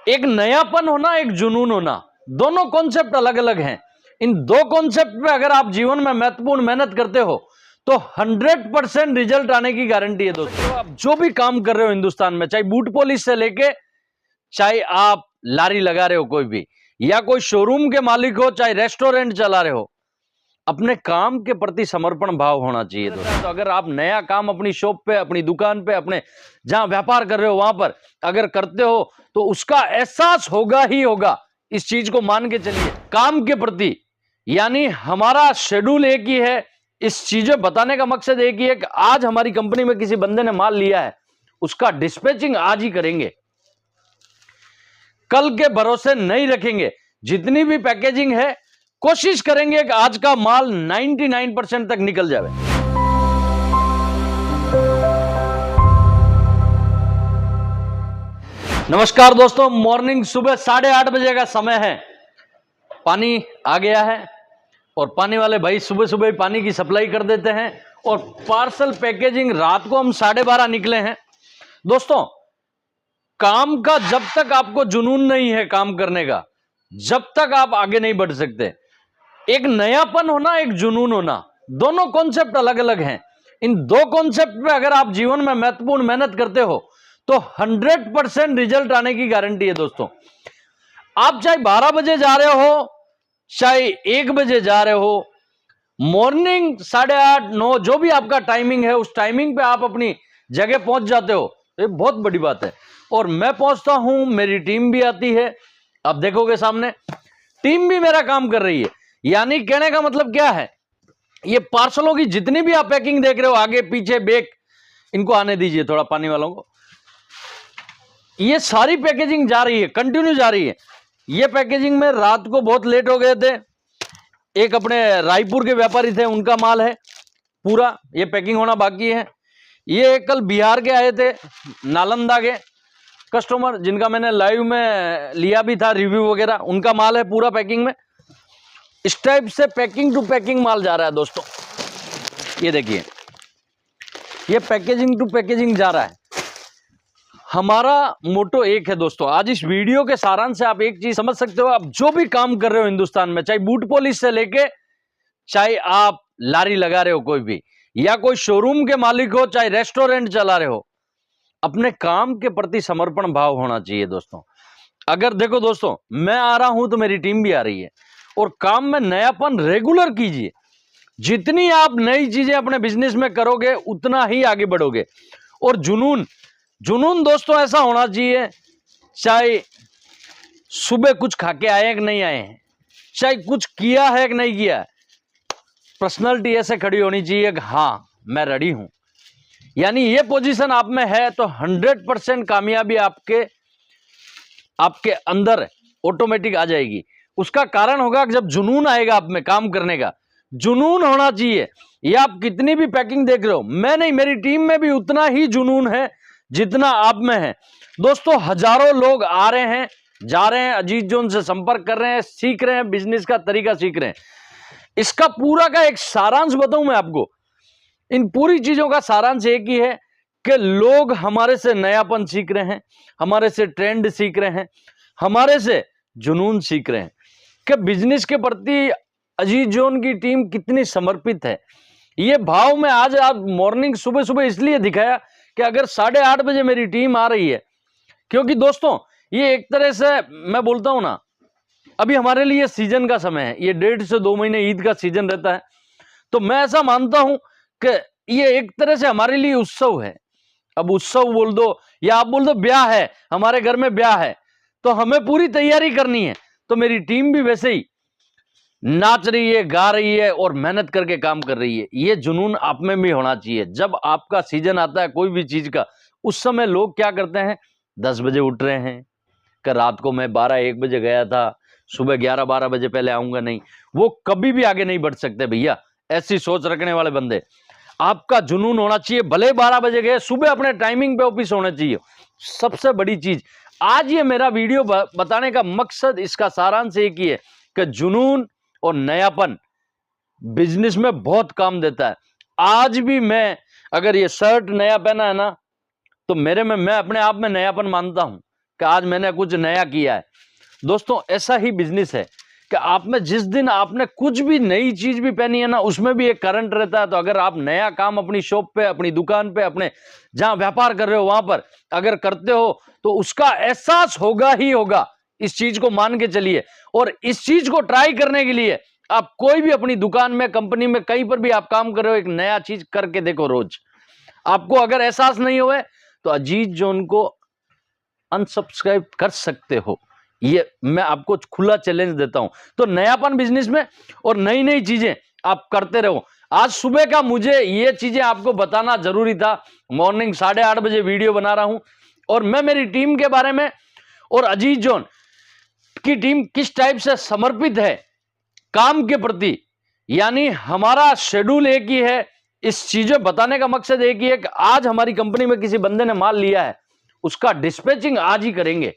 एक नयापन होना, एक जुनून होना, दोनों कॉन्सेप्ट अलग अलग हैं। इन दो कॉन्सेप्ट पे अगर आप जीवन में महत्वपूर्ण मेहनत करते हो तो 100% रिजल्ट आने की गारंटी है दोस्तों। आप जो भी काम कर रहे हो हिंदुस्तान में, चाहे बूट पॉलिश से लेके, चाहे आप लारी लगा रहे हो कोई भी, या कोई शोरूम के मालिक हो, चाहे रेस्टोरेंट चला रहे हो, अपने काम के प्रति समर्पण भाव होना चाहिए दोस्तों। तो अगर आप नया काम अपनी शॉप पे, अपनी दुकान पे, अपने जहां व्यापार कर रहे हो वहां पर अगर करते हो तो उसका एहसास होगा ही होगा। इस चीज को मान के चलिए, काम के प्रति, यानी हमारा शेड्यूल एक ही है। इस चीजें बताने का मकसद एक ही है कि आज हमारी कंपनी में किसी बंदे ने माल लिया है, उसका डिस्पैचिंग आज ही करेंगे, कल के भरोसे नहीं रखेंगे। जितनी भी पैकेजिंग है कोशिश करेंगे कि आज का माल 99% तक निकल जाए। नमस्कार दोस्तों, मॉर्निंग सुबह 8:30 बजे का समय है। पानी आ गया है और पानी वाले भाई सुबह सुबह ही पानी की सप्लाई कर देते हैं। और पार्सल पैकेजिंग रात को हम 12:30 निकले हैं। दोस्तों, काम का जब तक आपको जुनून नहीं है काम करने का, जब तक आप आगे नहीं बढ़ सकते। एक नयापन होना, एक जुनून होना, दोनों कॉन्सेप्ट अलग अलग हैं। इन दो कॉन्सेप्ट पे अगर आप जीवन में महत्वपूर्ण मेहनत करते हो तो 100% रिजल्ट आने की गारंटी है दोस्तों। आप चाहे 12 बजे जा रहे हो, चाहे 1 बजे जा रहे हो, मॉर्निंग 8:30 9 जो भी आपका टाइमिंग है, उस टाइमिंग पे आप अपनी जगह पहुंच जाते हो, ये बहुत बड़ी बात है। और मैं पहुंचता हूं, मेरी टीम भी आती है। आप देखोगे सामने टीम भी मेरा काम कर रही है। यानी कहने का मतलब क्या है, ये पार्सलों की जितनी भी आप पैकिंग देख रहे हो, आगे पीछे बैग, इनको आने दीजिए थोड़ा पानी वालों को। ये सारी पैकेजिंग जा रही है, कंटिन्यू जा रही है। ये पैकेजिंग में रात को बहुत लेट हो गए थे। एक अपने रायपुर के व्यापारी थे, उनका माल है पूरा, ये पैकिंग होना बाकी है। ये कल बिहार के आए थे, नालंदा के कस्टमर, जिनका मैंने लाइव में लिया भी था रिव्यू वगैरह, उनका माल है पूरा पैकिंग में। इस टाइप से पैकिंग टू पैकिंग माल जा रहा है दोस्तों। ये देखिए, ये पैकेजिंग टू पैकेजिंग जा रहा है। हमारा मोटो एक है दोस्तों। आज इस वीडियो के सारांश से आप एक चीज समझ सकते हो। आप जो भी काम कर रहे हो हिंदुस्तान में, चाहे बूट पॉलिश से लेके, चाहे आप लारी लगा रहे हो कोई भी, या कोई शोरूम के मालिक हो, चाहे रेस्टोरेंट चला रहे हो, अपने काम के प्रति समर्पण भाव होना चाहिए दोस्तों। अगर देखो दोस्तों, मैं आ रहा हूं तो मेरी टीम भी आ रही है, और काम में नयापन रेगुलर कीजिए। जितनी आप नई चीजें अपने बिजनेस में करोगे उतना ही आगे बढ़ोगे। और जुनून दोस्तों ऐसा होना चाहिए, चाहे सुबह कुछ खा के आए कि नहीं आए हैं, चाहे कुछ किया है कि नहीं किया है, पर्सनालिटी ऐसे खड़ी होनी चाहिए कि हाँ मैं रेडी हूं। यानी ये पोजीशन आप में है तो 100% कामयाबी आपके अंदर ऑटोमेटिक आ जाएगी। उसका कारण होगा कि जब जुनून आएगा आप में काम करने का, जुनून होना चाहिए। ये आप कितनी भी पैकिंग देख रहे हो, मैं नहीं, मेरी टीम में भी उतना ही जुनून है जितना आप में है दोस्तों। हजारों लोग आ रहे हैं, जा रहे हैं, अजीत जोन से संपर्क कर रहे हैं, सीख रहे हैं, बिजनेस का तरीका सीख रहे हैं। इसका पूरा का एक सारांश बताऊं मैं आपको। इन पूरी चीजों का सारांश एक ही है कि लोग हमारे से नयापन सीख रहे हैं, हमारे से ट्रेंड सीख रहे हैं, हमारे से जुनून सीख रहे हैं कि बिजनेस के प्रति अजीत जोन की टीम कितनी समर्पित है। ये भाव में आज आप मॉर्निंग सुबह सुबह इसलिए दिखाया कि अगर 8:30 बजे मेरी टीम आ रही है, क्योंकि दोस्तों ये एक तरह से मैं बोलता हूं ना, अभी हमारे लिए सीजन का समय है। ये 1.5 से 2 महीने ईद का सीजन रहता है, तो मैं ऐसा मानता हूं कि ये एक तरह से हमारे लिए उत्सव है। अब उत्सव बोल दो या आप बोल दो ब्याह है, हमारे घर में ब्याह है, तो हमें पूरी तैयारी करनी है। तो मेरी टीम भी वैसे ही नाच रही है, गा रही है और मेहनत करके काम कर रही है। ये जुनून आप में भी होना चाहिए। जब आपका सीजन आता है कोई भी चीज का, उस समय लोग क्या करते हैं, 10 बजे उठ रहे हैं कि रात को मैं 12-1 बजे गया था, सुबह 11-12 बजे पहले आऊंगा नहीं। वो कभी भी आगे नहीं बढ़ सकते भैया। ऐसी सोच रखने वाले बंदे, आपका जुनून होना चाहिए। भले 12 बजे गए, सुबह अपने टाइमिंग पे ऑफिस होना चाहिए। सबसे बड़ी चीज आज ये मेरा वीडियो बताने का मकसद, इसका सारांश एक ही है कि जुनून और नयापन बिजनेस में बहुत काम देता है। आज भी मैं अगर ये शर्ट नया पहना है ना, तो मेरे में, मैं अपने आप में नयापन मानता हूं कि आज मैंने कुछ नया किया है। दोस्तों ऐसा ही बिजनेस है कि आप में जिस दिन आपने कुछ भी नई चीज भी पहनी है ना, उसमें भी एक करंट रहता है। तो अगर आप नया काम अपनी शॉप पे, अपनी दुकान पे, अपने जहां व्यापार कर रहे हो वहां पर अगर करते हो तो उसका एहसास होगा ही होगा। इस चीज को मान के चलिए। और इस चीज को ट्राई करने के लिए आप कोई भी अपनी दुकान में, कंपनी में, कहीं पर भी आप काम कर रहे हो, एक नया चीज करके देखो रोज। आपको अगर एहसास नहीं हुआ तो अजीज जोन को अनसब्सक्राइब कर सकते हो। ये मैं आपको खुला चैलेंज देता हूं। तो नयापन बिजनेस में और नई नई चीजें आप करते रहो। आज सुबह का मुझे ये चीजें आपको बताना जरूरी था। मॉर्निंग 8:30 बजे वीडियो बना रहा हूं और मैं मेरी टीम के बारे में और अजीज जोन की टीम किस टाइप से समर्पित है काम के प्रति, यानी हमारा शेड्यूल एक ही है। इस चीजें बताने का मकसद एक ही है कि आज हमारी कंपनी में किसी बंदे ने माल लिया है, उसका डिस्पैचिंग आज ही करेंगे,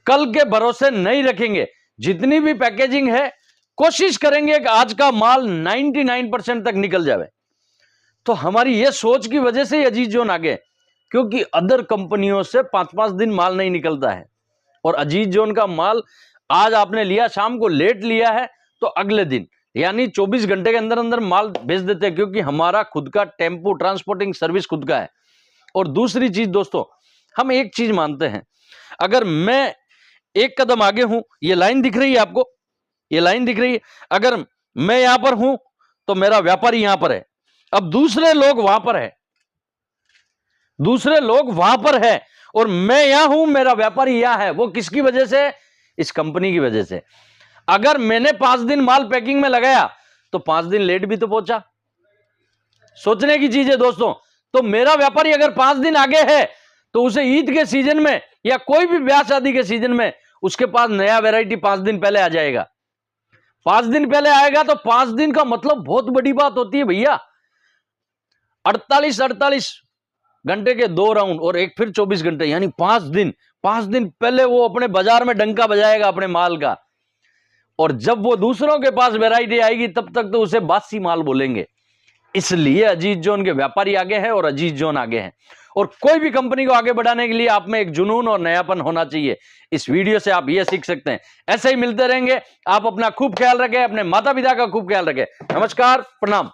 कल के भरोसे नहीं रखेंगे। जितनी भी पैकेजिंग है कोशिश करेंगे कि आज का माल 99% तक निकल जाए। तो हमारी यह सोच की वजह से अजीज जोन आगे, क्योंकि अदर कंपनियों से 5-5 दिन माल नहीं निकलता है और अजीज जोन का माल आज आपने लिया, शाम को लेट लिया है तो अगले दिन यानी 24 घंटे के अंदर अंदर माल भेज देते हैं, क्योंकि हमारा खुद का टेम्पो ट्रांसपोर्टिंग सर्विस खुद का है। और दूसरी चीज दोस्तों, हम एक चीज मानते हैं, अगर मैं एक कदम आगे हूं, ये लाइन दिख रही है आपको, ये लाइन दिख रही है, अगर मैं यहां पर हूं तो मेरा व्यापारी यहां पर है, अब दूसरे लोग वहां पर है, दूसरे लोग वहां पर है और मैं यहां हूं, मेरा व्यापारी यहां है। वो किसकी वजह से? इस कंपनी की वजह से। अगर मैंने 5 दिन माल पैकिंग में लगाया तो 5 दिन लेट भी तो पहुंचा। सोचने की चीज है दोस्तों। तो मेरा व्यापारी अगर 5 दिन आगे है तो उसे ईद के सीजन में या कोई भी ब्याह शादी के सीजन में उसके पास नया वैरायटी 5 दिन पहले आ जाएगा। 5 दिन पहले आएगा तो 5 दिन का मतलब बहुत बड़ी बात होती है भैया। 48 घंटे के 2 राउंड और एक फिर 24 घंटे, यानी 5 दिन। 5 दिन पहले वो अपने बाजार में डंका बजाएगा अपने माल का, और जब वो दूसरों के पास वैरायटी आएगी तब तक तो उसे बासी माल बोलेंगे। इसलिए अजीज जोन के व्यापारी आगे हैं और अजीज जोन आगे हैं। और कोई भी कंपनी को आगे बढ़ाने के लिए आप में एक जुनून और नयापन होना चाहिए। इस वीडियो से आप ये सीख सकते हैं। ऐसे ही मिलते रहेंगे। आप अपना खूब ख्याल रखें, अपने माता पिता का खूब ख्याल रखें। नमस्कार, प्रणाम।